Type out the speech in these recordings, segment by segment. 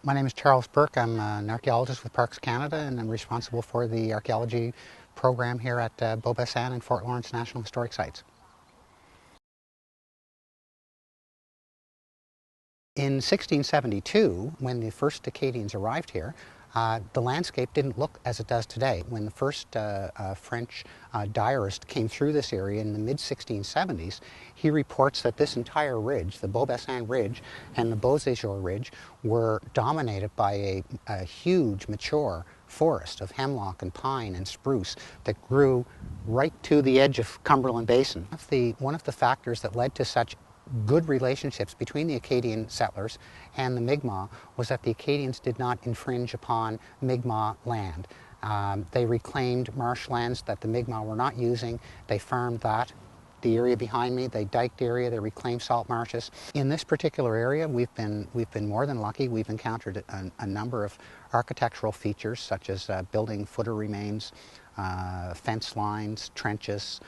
My name is Charles Burke. I'm an archaeologist with Parks Canada, and I'm responsible for the archaeology program here at Beaubassin and Fort Lawrence National Historic Sites. In 1672, when the first Acadians arrived here, the landscape didn't look as it does today. When the first French diarist came through this area in the mid-1670s, he reports that this entire ridge, the Beaubassin Ridge and the Beauséjour Ridge, were dominated by a huge, mature forest of hemlock and pine and spruce that grew right to the edge of Cumberland Basin. One of the factors that led to such good relationships between the Acadian settlers and the Mi'kmaq was that the Acadians did not infringe upon Mi'kmaq land. They reclaimed marshlands that the Mi'kmaq were not using. They farmed that. The area behind me, they diked area, they reclaimed salt marshes. In this particular area, we've been more than lucky. We've encountered a number of architectural features, such as building footer remains, fence lines, trenches,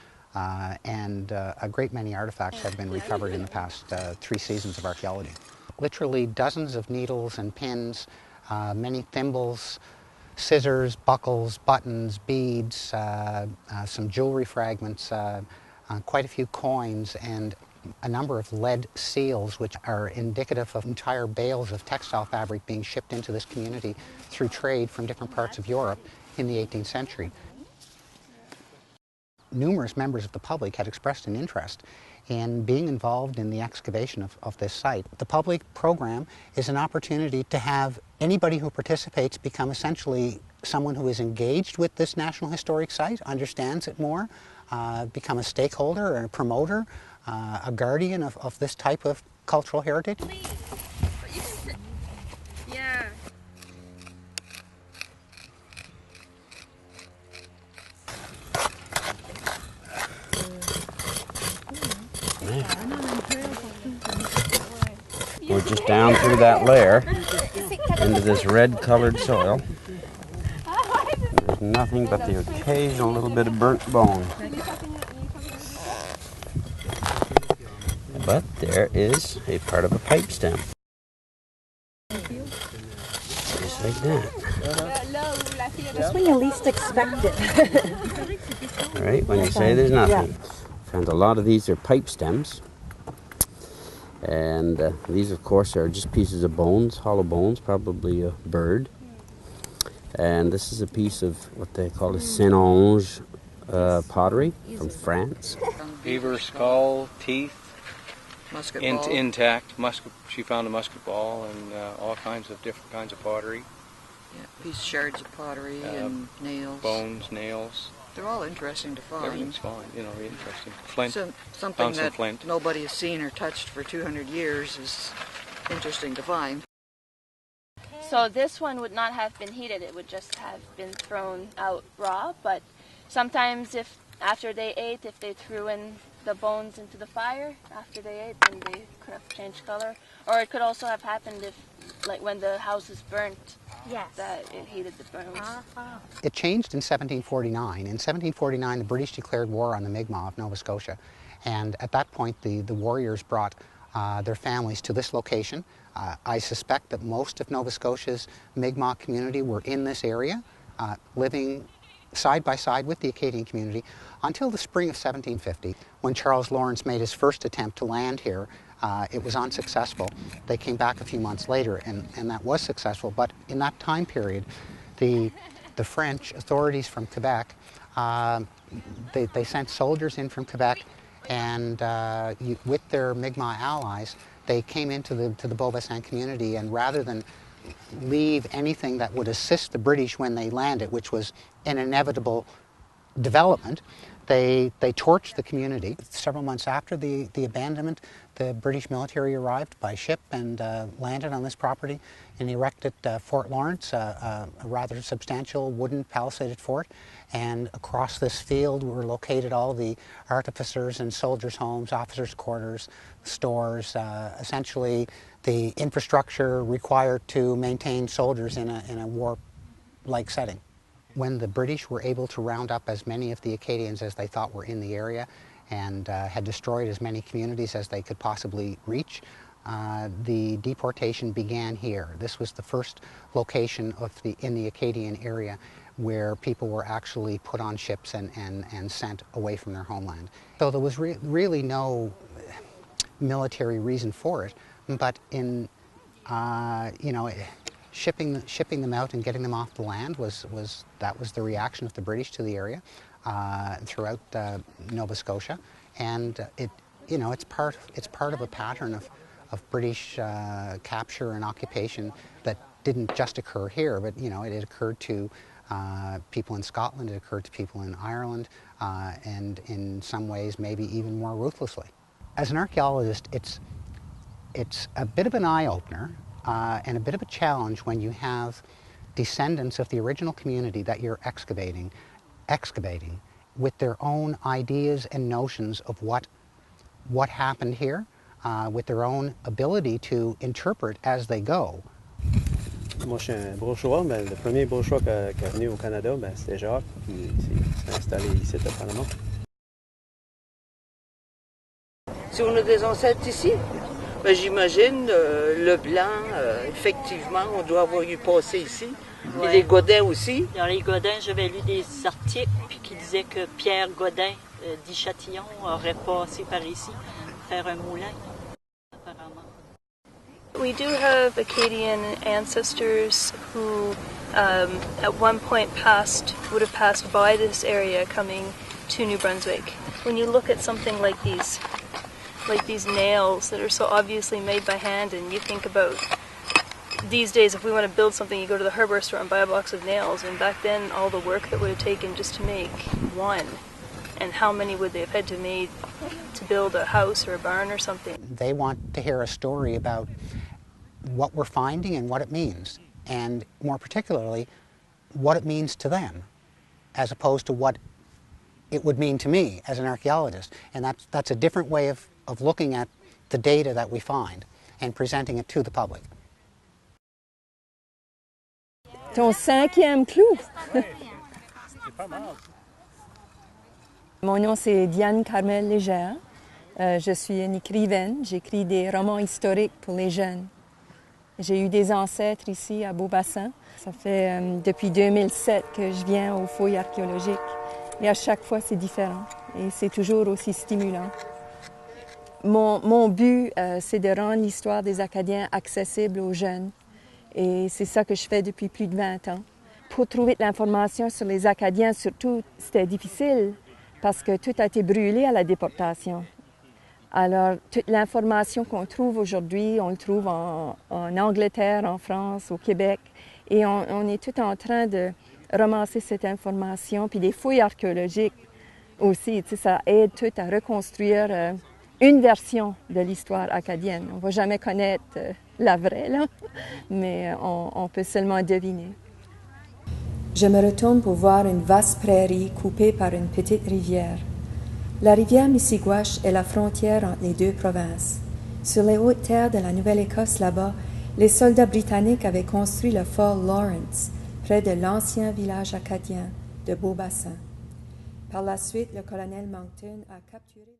and a great many artifacts have been recovered in the past 3 seasons of archaeology. Literally dozens of needles and pins, many thimbles, scissors, buckles, buttons, beads, some jewelry fragments, quite a few coins, and a number of lead seals, which are indicative of entire bales of textile fabric being shipped into this community through trade from different parts of Europe in the 18th century. Numerous members of the public had expressed an interest in being involved in the excavation of this site. The public program is an opportunity to have anybody who participates become essentially someone who is engaged with this National Historic Site, understands it more, become a stakeholder, a promoter, a guardian of this type of cultural heritage. Yeah. We're just down through that layer into this red-colored soil. There's nothing but the occasional little bit of burnt bone. But there is a part of a pipe stem. Just like that. Just when you least expect it. Right, when you say there's nothing. And a lot of these are pipe stems. And these, of course, are just pieces of bones, hollow bones, probably a bird. And this is a piece of what they call a Saint-Onge pottery from France. Beaver skull, teeth, intact. She found a musket ball and all kinds of different kinds of pottery. Yeah, shards of pottery and nails. Bones, nails. They're all interesting to find. Everything's fine, really interesting. Flint. Something that flint. Nobody has seen or touched for 200 years is interesting to find. So this one would not have been heated, it would just have been thrown out raw, but sometimes if after they ate, if they threw in the bones into the fire after they ate, then they could have changed color. Or it could also have happened if, like when the house is burnt, that it heated the bones. It changed in 1749. In 1749, the British declared war on the Mi'kmaq of Nova Scotia. And at that point, the warriors brought their families to this location. I suspect that most of Nova Scotia's Mi'kmaq community were in this area, living side by side with the Acadian community until the spring of 1750, when Charles Lawrence made his first attempt to land here. It was unsuccessful. They came back a few months later, and that was successful. But in that time period, the French authorities from Quebec, they sent soldiers in from Quebec, and with their Mi'kmaq allies, they came into the Beaubassin community, and rather than leave anything that would assist the British when they landed, which was an inevitable development, they torched the community. Several months after the abandonment, the British military arrived by ship and landed on this property and erected Fort Lawrence, a rather substantial wooden palisaded fort. And across this field were located all the artificers' and soldiers' homes, officers' quarters, stores, essentially the infrastructure required to maintain soldiers in a war-like setting. When the British were able to round up as many of the Acadians as they thought were in the area and had destroyed as many communities as they could possibly reach, the deportation began here. This was the first location in the Acadian area where people were actually put on ships and sent away from their homeland. So there was really no military reason for it, but in shipping them out and getting them off the land was the reaction of the British to the area throughout Nova Scotia, and it's part of a pattern of British capture and occupation that didn't just occur here, but it occurred to people in Scotland, it occurred to people in Ireland, and in some ways maybe even more ruthlessly. As an archaeologist, it's a bit of an eye-opener and a bit of a challenge when you have descendants of the original community that you're excavating with their own ideas and notions of what happened here, with their own ability to interpret as they go. Moi, je suis un bourgeois, mais le premier bourgeois qui est venu au Canada, c'était Jacques, qui s'est installé ici à Panama. Si on a des ancêtres ici, ben, j'imagine le blanc, effectivement, on doit avoir eu passé ici. Ouais. Et les Godins aussi. Dans les Godins, j'avais lu des articles qui disaient que Pierre Godin d'Ichâtillon aurait passé par ici faire un moulin, apparemment. We do have Acadian ancestors who at one point would have passed by this area coming to New Brunswick. When you look at something like these nails that are so obviously made by hand, and you think about these days, if we want to build something, you go to the hardware store and buy a box of nails, and back then all the work that would have taken just to make one, and how many would they have had to make to build a house or a barn or something. They want to hear a story about what we're finding and what it means, and more particularly, what it means to them, as opposed to what it would mean to me as an archaeologist. And that's a different way of looking at the data that we find and presenting it to the public. Ton 5e clou. Mon nom c'est Diane Carmel Légère. Je suis une écrivaine. J'écris des romans historiques pour les jeunes. J'ai eu des ancêtres ici à Beaubassin. Ça fait depuis 2007 que je viens aux fouilles archéologiques. Et à chaque fois, c'est différent. Et c'est toujours aussi stimulant. Mon but, c'est de rendre l'histoire des Acadiens accessible aux jeunes. Et c'est ça que je fais depuis plus de 20 ans. Pour trouver de l'information sur les Acadiens, surtout, c'était difficile parce que tout a été brûlé à la déportation. Alors, toute l'information qu'on trouve aujourd'hui, on le trouve en Angleterre, en France, au Québec. Et on est tout en train de ramasser cette information. Puis des fouilles archéologiques aussi, ça aide tout à reconstruire une version de l'histoire acadienne. On ne va jamais connaître la vraie, là, mais on peut seulement deviner. Je me retourne pour voir une vaste prairie coupée par une petite rivière. La rivière Missigouache est la frontière entre les deux provinces. Sur les hautes terres de la Nouvelle-Écosse, là-bas, les soldats britanniques avaient construit le fort Lawrence, près de l'ancien village acadien de Beaubassin. Par la suite, le colonel Monckton a capturé...